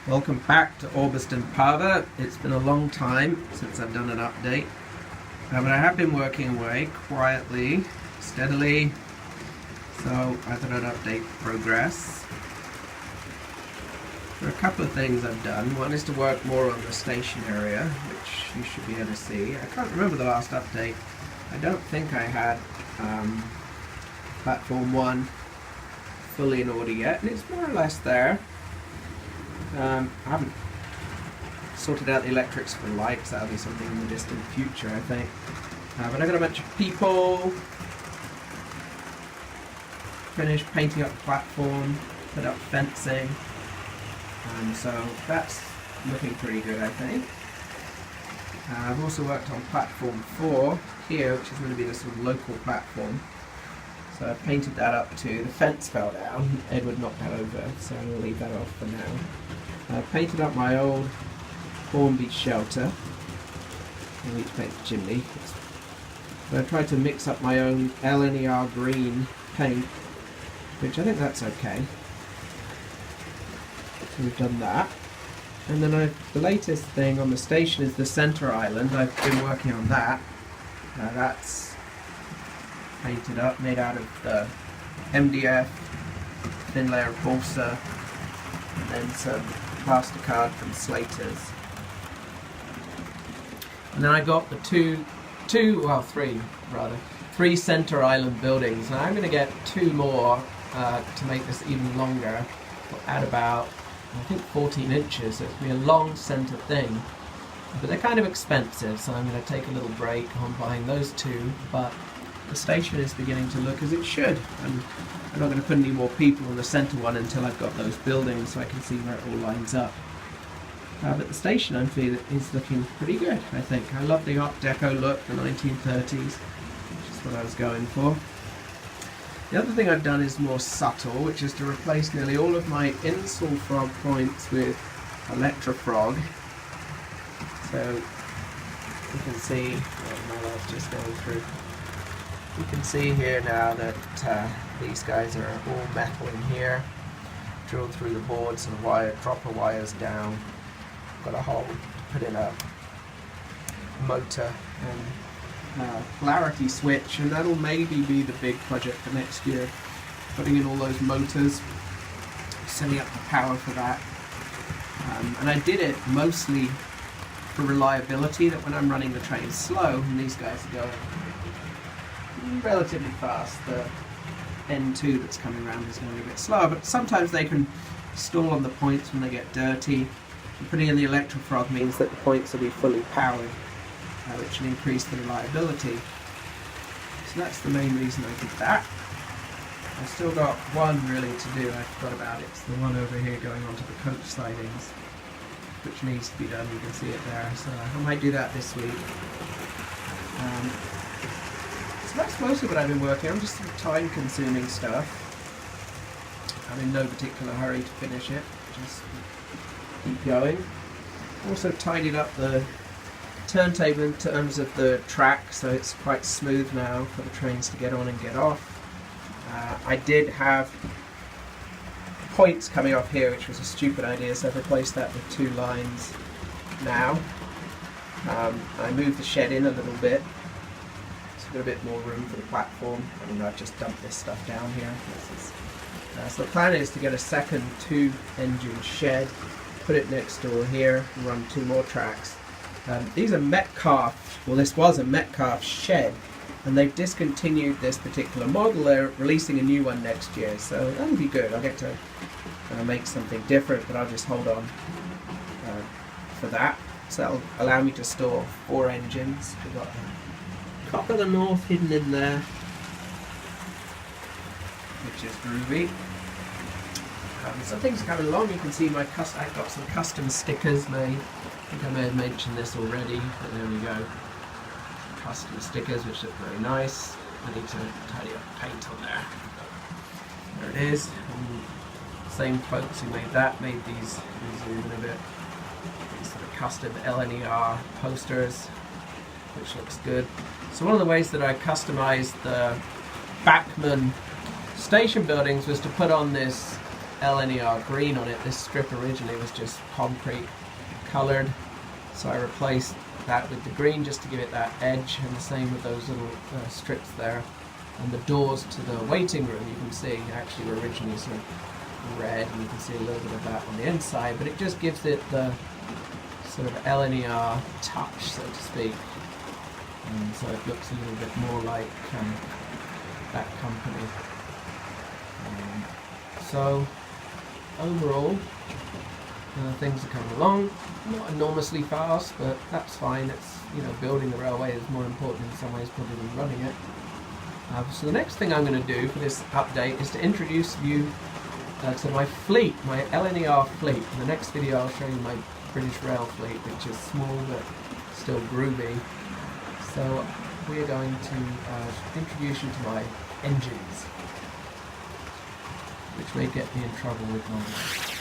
Welcome back to Orbiston Parva. It's been a long time since I've done an update, but I have been working away quietly, steadily, so I thought I'd update progress. There are a couple of things I've done. One is to work more on the station area, which you should be able to see. I can't remember the last update. I don't think I had platform 1 fully in order yet, and it's more or less there. I haven't sorted out the electrics for lights. That'll be something in the distant future, I think. But I've got a bunch of people. Finished painting up the platform, put up fencing, and so that's looking pretty good, I think. I've also worked on platform 4 here, which is going to be the sort of local platform. So I painted that up too. The fence fell down. Edward knocked that over, so I'll leave that off for now. I painted up my old Hornby shelter. I need to paint the chimney. So I tried to mix up my own LNER green paint, which I think that's okay. So we've done that. And then the latest thing on the station is the center island. I've been working on that. That's painted up, made out of the MDF, thin layer of balsa, and then some plasticard from Slater's. And then I got the three center island buildings. And I'm going to get 2 more to make this even longer. We'll add about, I think, 14 inches. So it's going to be a long center thing. But they're kind of expensive, so I'm going to take a little break on buying those 2. But the station is beginning to look as it should. And I'm not going to put any more people in the center one until I've got those buildings so I can see where it all lines up. But the station, I feel, is looking pretty good, I think. I love the Art Deco look, the 1930s, which is what I was going for. The other thing I've done is more subtle, which is to replace nearly all of my insole frog points with electrofrog. So you can see, my light's just going through. You can see here now that these guys are all metal in here, drilled through the boards and dropper wires down. Got a hole to put in a motor and polarity switch, and that'll maybe be the big project for next year. Putting in all those motors, setting up the power for that. And I did it mostly for reliability, that when I'm running the train slow and these guys are going relatively fast, the N2 that's coming around is going a bit slower, but sometimes they can stall on the points when they get dirty. And putting in the electrofrog means that the points will be fully powered, which will increase the reliability. So that's the main reason I did that. I've still got one really to do, I forgot about it. It's the one over here going onto the coach sidings, which needs to be done. You can see it there, so I might do that this week. So that's mostly what I've been working on, just some time-consuming stuff. I'm in no particular hurry to finish it, just keep going. Also tidied up the turntable in terms of the track, so it's quite smooth now for the trains to get on and get off. I did have points coming off here, which was a stupid idea, so I've replaced that with 2 lines now. I moved the shed in a little bit, so got a bit more room for the platform. I mean, I've just dumped this stuff down here. So the plan is to get a second 2-engine shed, put it next door here, and run 2 more tracks. These are Metcalf, well, this was a Metcalf shed, and they've discontinued this particular model. They're releasing a new one next year, so that'll be good. I'll get to make something different, but I'll just hold on for that. So that'll allow me to store 4 engines. We've got Cock of the North hidden in there, which is groovy. Some things are coming along. You can see I've got some custom stickers made. I think I may have mentioned this already, but there we go. Custom stickers, which look very nice. I need to tidy up the paint on there. There it is. And same folks who made that made these zoom in a bit. These sort of custom LNER posters, which looks good. So one of the ways that I customized the Bachmann station buildings was to put on this LNER green on it. This strip originally was just concrete coloured, so I replaced that with the green just to give it that edge, and the same with those little strips there. And the doors to the waiting room, you can see, actually were originally sort of red, and you can see a little bit of that on the inside, but it just gives it the sort of LNER touch, so to speak, and so it looks a little bit more like that company. So overall, things are coming along, not enormously fast, but that's fine. It's, you know, building the railway is more important in some ways probably than running it. So the next thing I'm going to do for this update is to introduce you to my fleet, my LNER fleet. In the next video I'll show you my British Rail fleet, which is small but still groovy. So we are going to introduce you to my engines, which may get me in trouble with my